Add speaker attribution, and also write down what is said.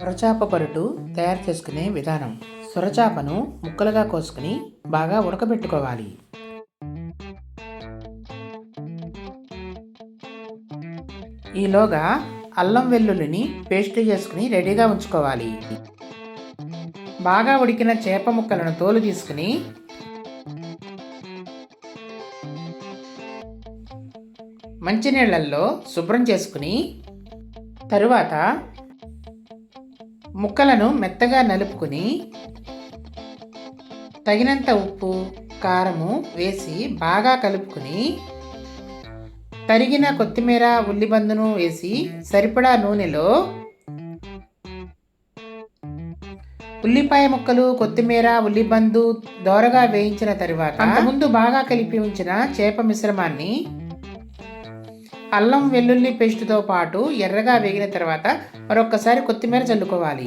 Speaker 1: సొరచాప పరుటు తయారు చేసుకునే విధానం. సొరచాపను ముక్కలుగా కోసుకుని బాగా ఉడకబెట్టుకోవాలి. ఈలోగా అల్లం వెల్లుల్లిని పేస్ట్ చేసుకుని రెడీగా ఉంచుకోవాలి. బాగా ఉడికిన చేప ముక్కలను తోలు తీసుకుని మంచినీళ్ళల్లో శుభ్రం చేసుకుని తరువాత ముక్కలను మెత్తగా నలుపుకుని తగినంత ఉప్పు, కారము వేసి బాగా కలుపుకుని తరిగిన కొత్తిమీర, ఉల్లిబందును వేసి సరిపడా నూనెలో ఉల్లిపాయ ముక్కలు, కొత్తిమీర, ఉల్లిబందు దోరగా వేయించిన తరువాత అంతకుముందు బాగా కలిపి ఉంచిన చేప మిశ్రమాన్ని అల్లం వెల్లుల్లి పేస్టుతో పాటు ఎర్రగా వేగిన తర్వాత మరొకసారి కొత్తిమీర చల్లుకోవాలి.